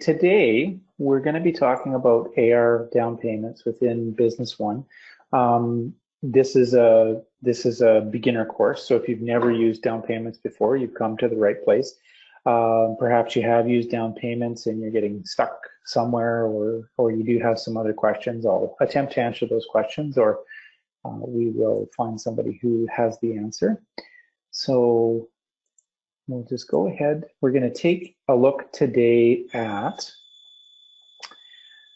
Today, we're going to be talking about AR down payments within Business One. This is a beginner course, so if you've never used down payments before, you've come to the right place. Perhaps you have used down payments and you're getting stuck somewhere, or you do have some other questions. I'll attempt to answer those questions, or we will find somebody who has the answer. So we'll just go ahead. We're going to take a look today at,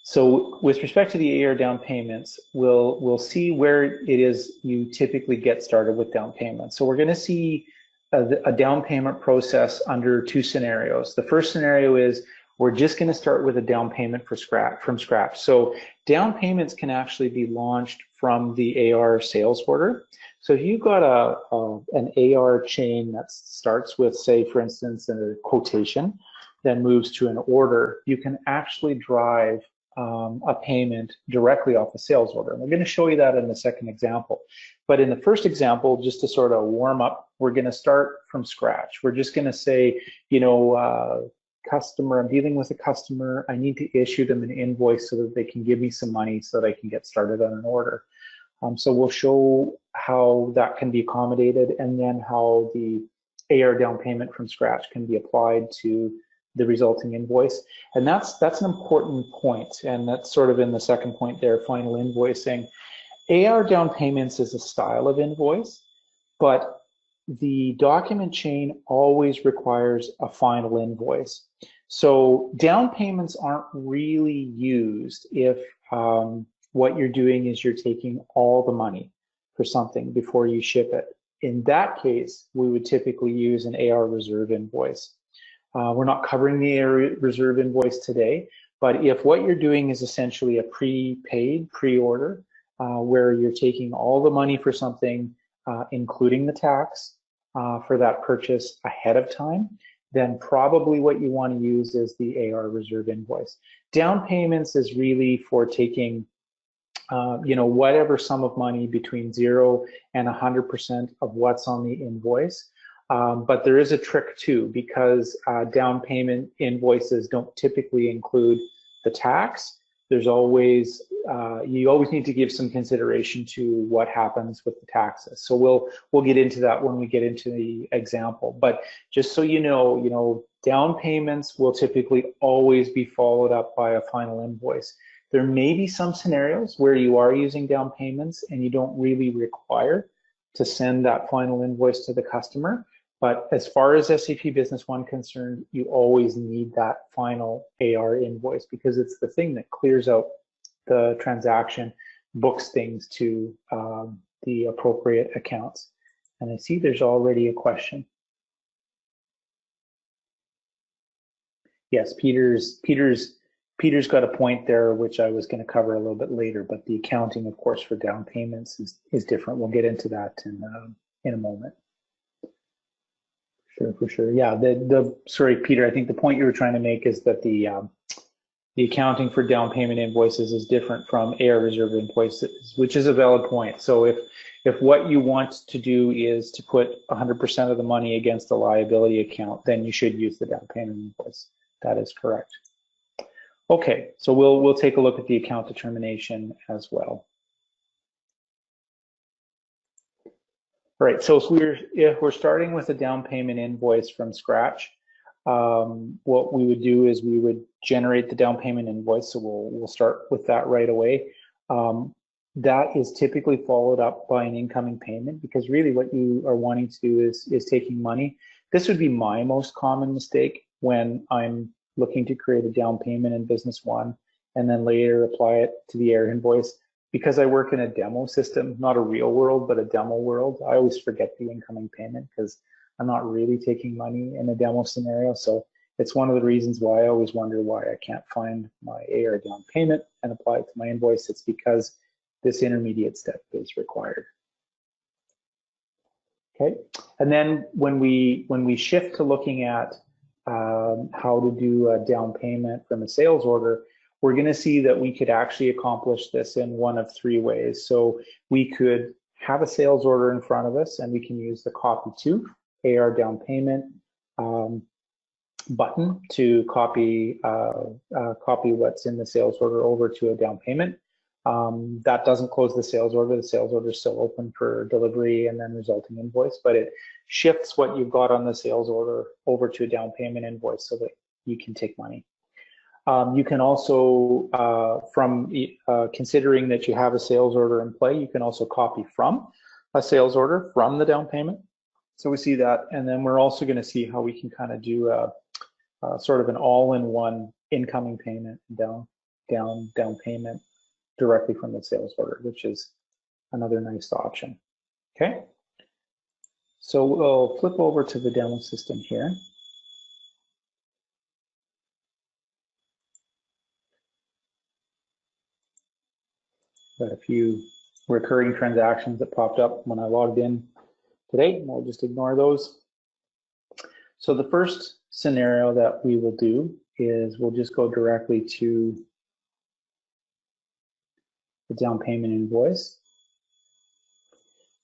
so with respect to the AR down payments, we'll see where it is you typically get started with down payments. So we're going to see a down payment process under two scenarios. The first scenario is we're just going to start with a down payment from scratch. So down payments can actually be launched from the AR sales order. So if you've got an AR chain that starts with, say, for instance, a quotation, then moves to an order, you can actually drive a payment directly off a sales order. And we're going to show you that in the second example. But in the first example, just to sort of warm up, we're going to start from scratch. We're just going to say, you know, customer, I'm dealing with a customer, I need to issue them an invoice so that they can give me some money so that I can get started on an order. So we'll show how that can be accommodated, and then how the AR down payment from scratch can be applied to the resulting invoice. And that's an important point, and that's sort of in the second point there, final invoicing. AR down payments is a style of invoice, but the document chain always requires a final invoice. So down payments aren't really used if what you're doing is you're taking all the money for something before you ship it. In that case, we would typically use an AR reserve invoice. We're not covering the AR reserve invoice today, but if what you're doing is essentially a prepaid, pre-order, where you're taking all the money for something, including the tax for that purchase ahead of time, then probably what you want to use is the AR reserve invoice. Down payments is really for taking you know, whatever sum of money between 0 and 100% of what's on the invoice. But there is a trick too, because down payment invoices don't typically include the tax. There's always, you always need to give some consideration to what happens with the taxes. So we'll get into that when we get into the example. But just so you know, down payments will typically always be followed up by a final invoice. There may be some scenarios where you are using down payments and you don't really require to send that final invoice to the customer. But as far as SAP Business One concerned, you always need that final AR invoice, because it's the thing that clears out the transaction, books things to the appropriate accounts. And I see there's already a question. Yes, Peter's got a point there, which I was going to cover a little bit later, but the accounting, of course, for down payments is different. We'll get into that in a moment. Sure, for sure. Yeah, sorry, Peter, I think the point you were trying to make is that the accounting for down payment invoices is different from AR reserve invoices, which is a valid point. So if what you want to do is to put 100% of the money against a liability account, then you should use the down payment invoice. That is correct. Okay, so we'll take a look at the account determination as well. All right, so if we're starting with a down payment invoice from scratch, what we would do is we would generate the down payment invoice. So we'll start with that right away. That is typically followed up by an incoming payment, because really what you are wanting to do is taking money. This would be my most common mistake when I'm looking to create a down payment in Business One and then later apply it to the AR invoice. Because I work in a demo system, not a real world, but a demo world, I always forget the incoming payment because I'm not really taking money in a demo scenario. So it's one of the reasons why I always wonder why I can't find my AR down payment and apply it to my invoice. It's because this intermediate step is required. Okay, and then when we shift to looking at how to do a down payment from a sales order, we're going to see that we could actually accomplish this in one of three ways. So we could have a sales order in front of us, and we can use the copy to AR down payment button to copy copy what's in the sales order over to a down payment. That doesn't close the sales order. The sales order is still open for delivery and then resulting invoice, but it shifts what you've got on the sales order over to a down payment invoice so that you can take money. You can also, from considering that you have a sales order in play, you can also copy from a sales order from the down payment. So we see that, and then we're also going to see how we can kind of do sort of an all-in-one incoming payment, down payment directly from the sales order, which is another nice option. Okay, so we'll flip over to the demo system here. Got a few recurring transactions that popped up when I logged in today, and we'll just ignore those. So the first scenario that we will do is we'll just go directly to the down payment invoice.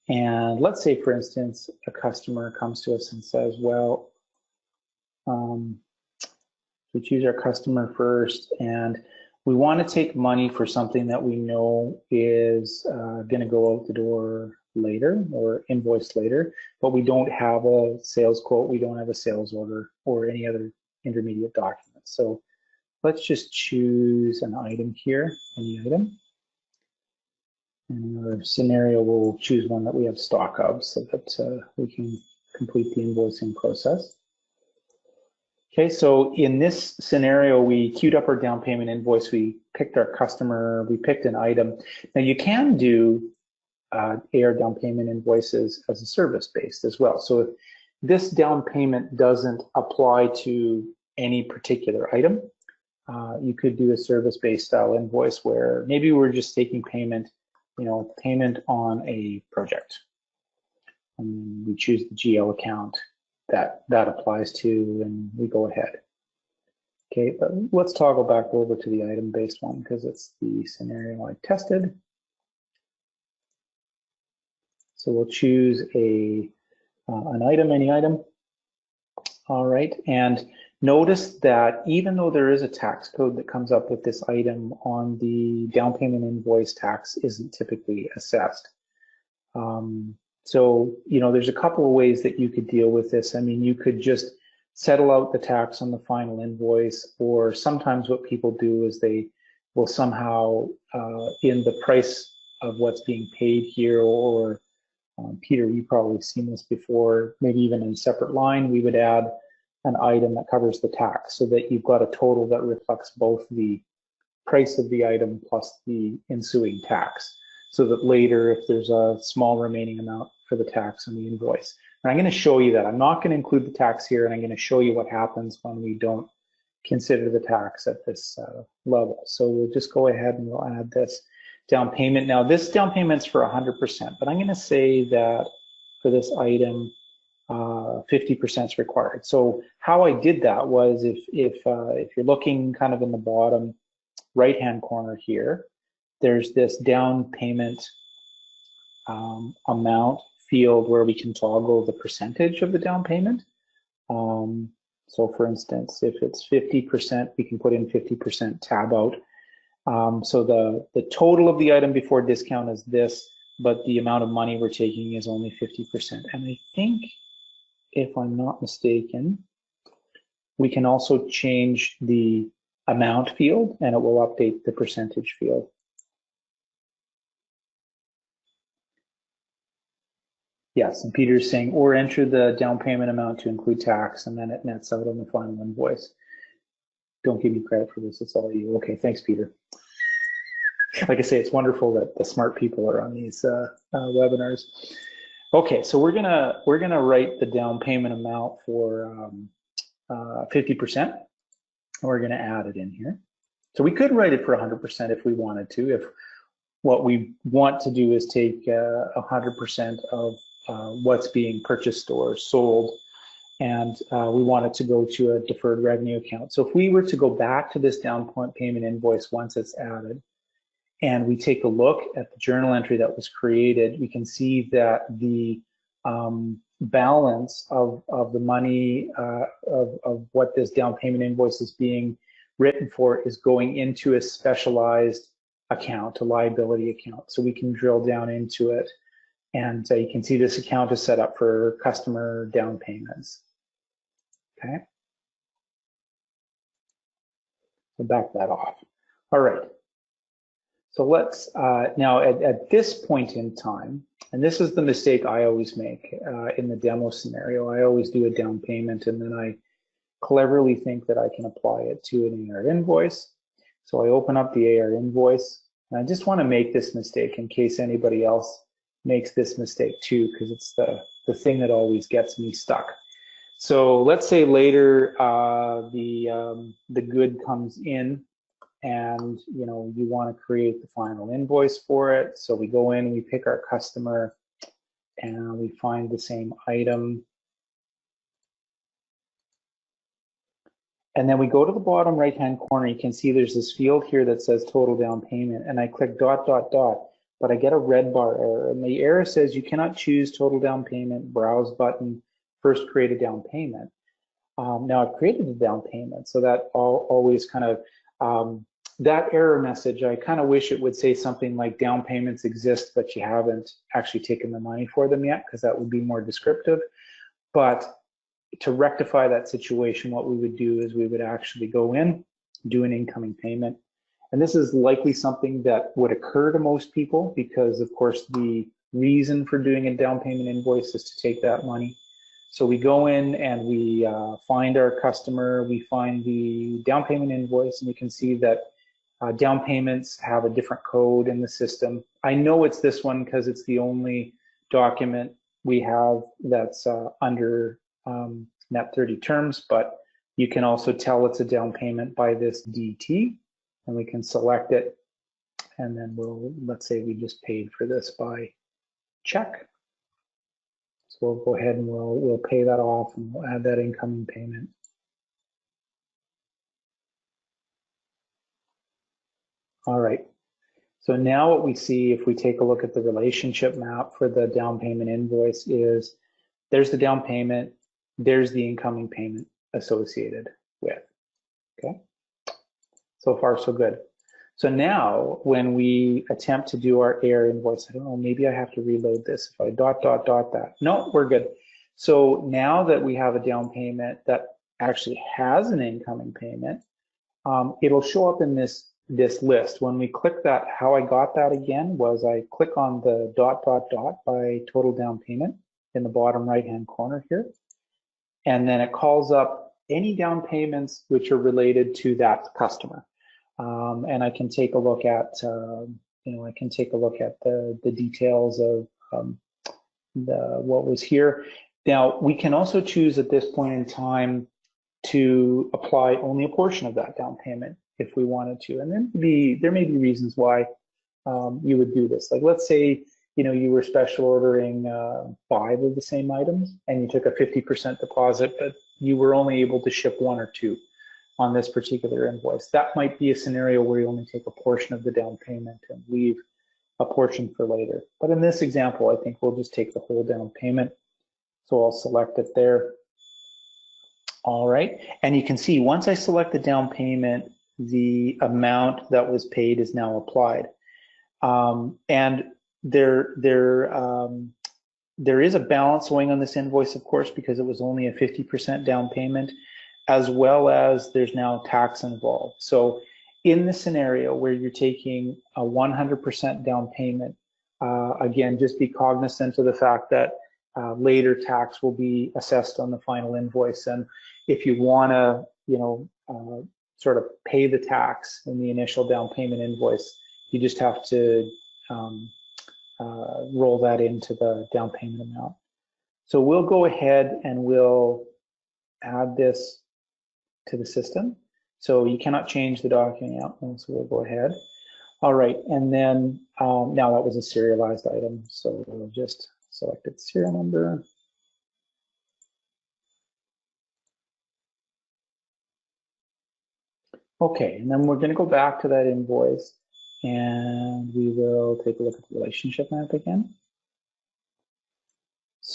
And let's say, for instance, a customer comes to us and says, well, we choose our customer first, and we want to take money for something that we know is going to go out the door later or invoiced later, but we don't have a sales quote, we don't have a sales order or any other intermediate documents. So let's just choose an item here, any item. And in our scenario, we'll choose one that we have stock of so that we can complete the invoicing process. Okay, so in this scenario, we queued up our down payment invoice, we picked our customer, we picked an item. Now you can do AR down payment invoices as a service-based as well. So if this down payment doesn't apply to any particular item, you could do a service-based style invoice where maybe we're just taking payment, payment on a project. And we choose the GL account that applies to, and we go ahead. Okay, but let's toggle back over to the item-based one because it's the scenario I tested. So we'll choose an item, any item. All right, and notice that even though there is a tax code that comes up with this item on the down payment invoice, tax isn't typically assessed. So, there's a couple of ways that you could deal with this. I mean, you could just settle out the tax on the final invoice, or sometimes what people do is they will somehow, in the price of what's being paid here, or Peter, you've probably seen this before, maybe even in a separate line, we would add an item that covers the tax so that you've got a total that reflects both the price of the item plus the ensuing tax, so that later, if there's a small remaining amount for the tax on the invoice. And I'm going to show you that. I'm not going to include the tax here, and I'm going to show you what happens when we don't consider the tax at this level. So we'll just go ahead and we'll add this down payment. Now, this down payment's for 100%, but I'm going to say that for this item, 50% is required. So how I did that was, if you're looking kind of in the bottom right-hand corner here, there's this down payment amount field where we can toggle the percentage of the down payment. So for instance, if it's 50%, we can put in 50% tab out. So the total of the item before discount is this, but the amount of money we're taking is only 50%. And I think, if I'm not mistaken, we can also change the amount field and it will update the percentage field. Yes, and Peter's saying, or enter the down payment amount to include tax, and then it nets out on the final invoice. Don't give me credit for this, it's all you. Okay, thanks, Peter. Like I say, it's wonderful that the smart people are on these webinars. Okay, so we're gonna write the down payment amount for 50%, and we're gonna add it in here. So we could write it for 100% if we wanted to. If what we want to do is take 100% of what's being purchased or sold, and we want it to go to a deferred revenue account. So if we were to go back to this down payment invoice once it's added, and we take a look at the journal entry that was created, we can see that the balance of the money of what this down payment invoice is being written for is going into a specialized account, a liability account. So we can drill down into it, and you can see this account is set up for customer down payments. Okay, so back that off. All right. So let's now at this point in time, and this is the mistake I always make in the demo scenario. I always do a down payment and then I cleverly think that I can apply it to an AR invoice. So I open up the AR invoice, and I just want to make this mistake in case anybody else makes this mistake too, because it's the thing that always gets me stuck. So let's say later the good comes in, and you want to create the final invoice for it. So we go in, we pick our customer, and we find the same item. And then we go to the bottom right-hand corner. You can see there's this field here that says total down payment, and I click ... but I get a red bar error. And the error says you cannot choose total down payment, browse button, first create a down payment. Now I've created a down payment, so that always kind of, that error message, I kind of wish it would say something like down payments exist, but you haven't actually taken the money for them yet, because that would be more descriptive. But to rectify that situation, what we would do is we would actually go in, do an incoming payment. And this is likely something that would occur to most people because, of course, the reason for doing a down payment invoice is to take that money. So we go in and we find our customer, we find the down payment invoice, and we can see that down payments have a different code in the system. I know it's this one because it's the only document we have that's under net 30 terms, but you can also tell it's a down payment by this DT, and we can select it, and then let's say we just paid for this by check. So we'll go ahead and we'll pay that off, and we'll add that incoming payment. All right, so now what we see if we take a look at the relationship map for the down payment invoice is there's the down payment, there's the incoming payment associated with, okay? So far, so good. So now when we attempt to do our AR invoice, I don't know, maybe I have to reload this. If I ... that, no, we're good. So now that we have a down payment that actually has an incoming payment, it'll show up in this list. When we click that, how I got that again was I click on the ... by total down payment in the bottom right-hand corner here. And then it calls up any down payments which are related to that customer. And I can take a look at, I can take a look at the details of what was here. Now, we can also choose at this point in time to apply only a portion of that down payment if we wanted to. And then there may be reasons why you would do this. Like, let's say, you were special ordering 5 of the same items and you took a 50% deposit, but you were only able to ship 1 or 2 on this particular invoice. That might be a scenario where you only take a portion of the down payment and leave a portion for later. But in this example, I think we'll just take the whole down payment. So I'll select it there. All right, and you can see once I select the down payment, the amount that was paid is now applied. And there is a balance owing on this invoice, of course, because it was only a 50% down payment, as well as there's now tax involved. So in the scenario where you're taking a 100% down payment, again, just be cognizant of the fact that later tax will be assessed on the final invoice. And if you want to, sort of pay the tax in the initial down payment invoice, you just have to roll that into the down payment amount. So we'll go ahead and we'll add this to the system. So you cannot change the document out, so we'll go ahead. All right, and then now that was a serialized item, so we'll just select its serial number. Okay, and then we're going to go back to that invoice and we will take a look at the relationship map again.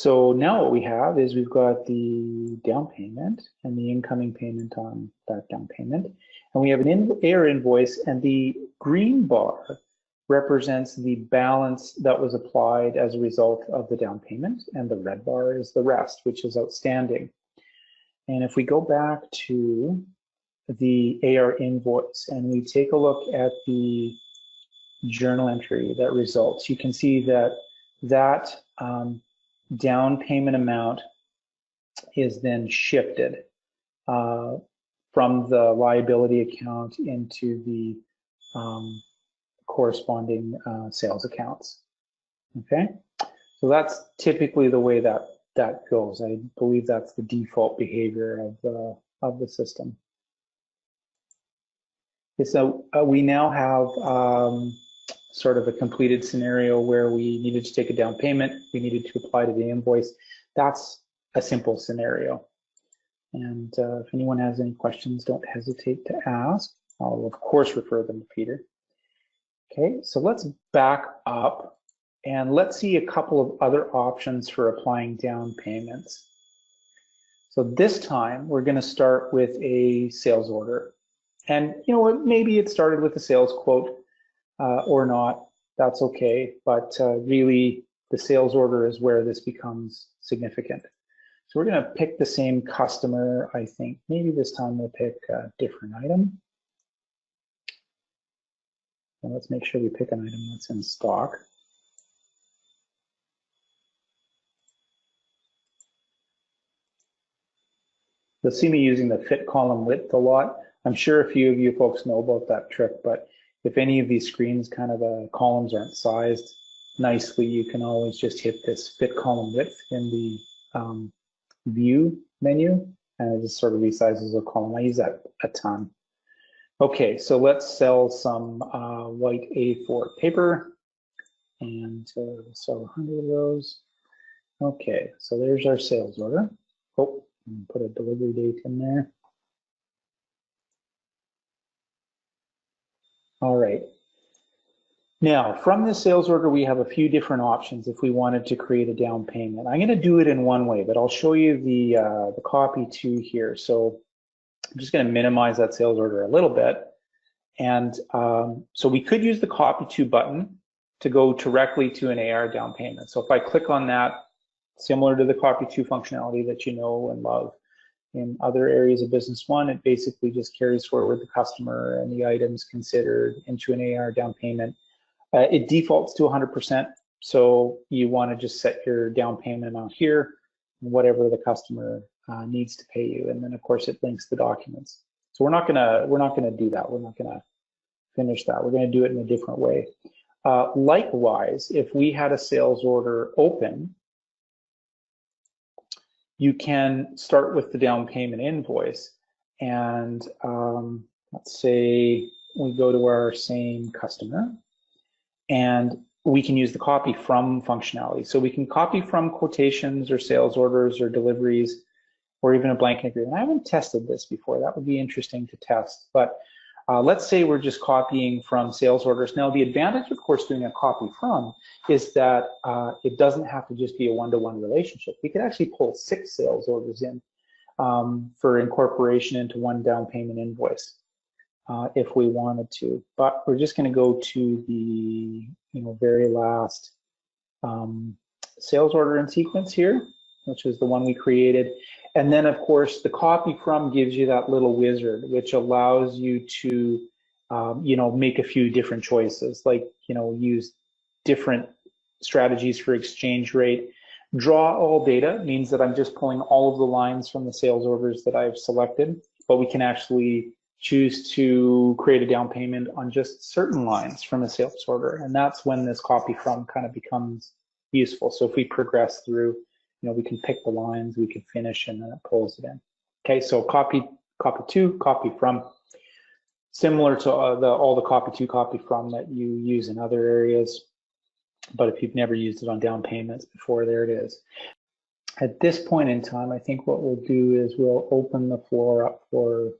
So now what we have is we've got the down payment and the incoming payment on that down payment. And we have an AR invoice, and the green bar represents the balance that was applied as a result of the down payment, and the red bar is the rest, which is outstanding. And if we go back to the AR invoice and we take a look at the journal entry that results, you can see that that down payment amount is then shifted from the liability account into the corresponding sales accounts. Okay, so that's typically the way that goes. I believe that's the default behavior of the system. Okay, so we now have sort of a completed scenario where we needed to take a down payment, we needed to apply to the invoice. That's a simple scenario. And if anyone has any questions, don't hesitate to ask. I'll of course refer them to Peter. Okay, so let's back up and let's see a couple of other options for applying down payments. So this time we're going to start with a sales order. And you know what, maybe it started with a sales quote or not, that's okay. But really the sales order is where this becomes significant. So we're going to pick the same customer, I think. Maybe this time we'll pick a different item. And let's make sure we pick an item that's in stock. You'll see me using the fit column width a lot. I'm sure a few of you folks know about that trick, but if any of these screens kind of columns aren't sized nicely, you can always just hit this fit column width in the view menu, and it just sort of resizes the column. I use that a ton. Okay, so let's sell some white A4 paper, and sell 100 of those. Okay, so there's our sales order. Oh, put a delivery date in there. All right. Now, from this sales order, we have a few different options if we wanted to create a down payment. I'm going to do it in one way, but I'll show you the copy to here. So I'm just going to minimize that sales order a little bit. And so we could use the copy to button to go directly to an AR down payment. So if I click on that, similar to the copy to functionality that you know and love in other areas of Business One, it basically just carries forward the customer and the items considered into an AR down payment. It defaults to 100%, so you want to just set your down payment amount here, whatever the customer needs to pay you, and then of course it links the documents. So we're not gonna do that. We're not gonna finish that. We're gonna do it in a different way. Likewise, if we had a sales order open, you can start with the down payment invoice, and let's say we go to our same customer, and we can use the copy from functionality. So we can copy from quotations or sales orders or deliveries or even a blanket agreement. I haven't tested this before. That would be interesting to test. But let's say we're just copying from sales orders. Now, the advantage, of course, doing a copy from is that it doesn't have to just be a one-to-one relationship. We could actually pull 6 sales orders in for incorporation into one down payment invoice. If we wanted to, but we're just going to go to the very last sales order in sequence here, which is the one we created, and then of course the copy from gives you that little wizard, which allows you to make a few different choices, like use different strategies for exchange rate. Draw all data means that I'm just pulling all of the lines from the sales orders that I've selected, but we can actually choose to create a down payment on just certain lines from a sales order, and that's when this copy from kind of becomes useful. So if we progress through, we can pick the lines, we can finish, and then it pulls it in. Okay, so copy to, copy from, similar to all the copy to, copy from that you use in other areas, but if you've never used it on down payments before, there it is. At this point in time, I think what we'll do is we'll open the floor up for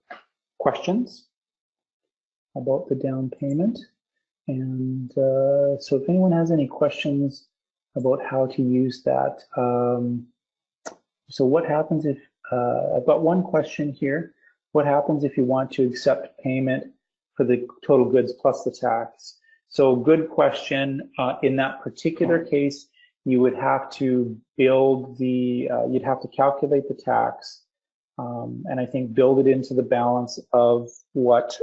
questions about the down payment. And so if anyone has any questions about how to use that. So what happens if, I've got one question here. What happens if you want to accept payment for the total goods plus the tax? So good question. In that particular case, you would have to build the, you'd have to calculate the tax, and I think build it into the balance of what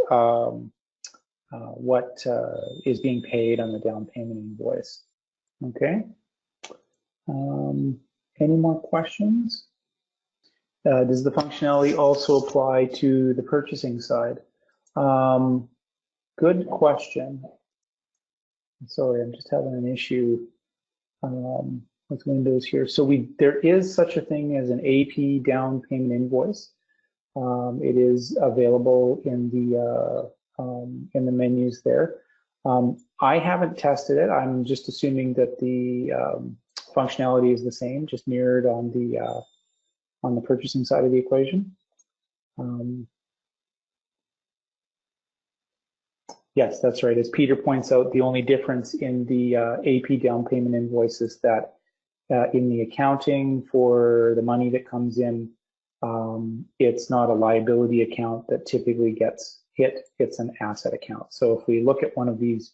is being paid on the down payment invoice. Okay. Any more questions? Does the functionality also apply to the purchasing side? Good question. Sorry, I'm just having an issue with Windows here. So there is such a thing as an AP down payment invoice. It is available in the menus there. I haven't tested it. I'm just assuming that the functionality is the same, just mirrored on the purchasing side of the equation. Yes, that's right. As Peter points out, the only difference in the AP down payment invoice is that in the accounting for the money that comes in, it's not a liability account that typically gets hit, it's an asset account. So if we look at one of these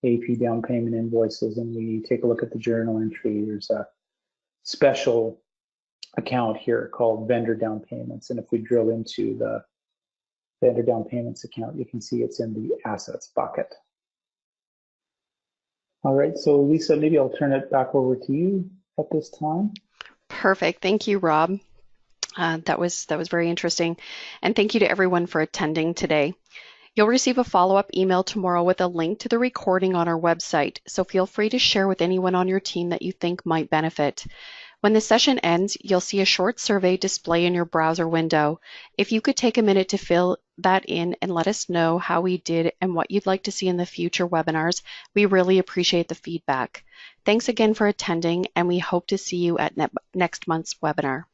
AP down payment invoices and we take a look at the journal entry, there's a special account here called vendor down payments. And if we drill into the vendor down payments account, you can see it's in the assets bucket. All right, so Lisa, maybe I'll turn it back over to you at this time. Perfect. Thank you, Rob. That was very interesting. And thank you to everyone for attending today. You'll receive a follow-up email tomorrow with a link to the recording on our website, so feel free to share with anyone on your team that you think might benefit. When the session ends, you'll see a short survey display in your browser window. If you could take a minute to fill that in and let us know how we did and what you'd like to see in the future webinars, we really appreciate the feedback. Thanks again for attending, and we hope to see you at next month's webinar.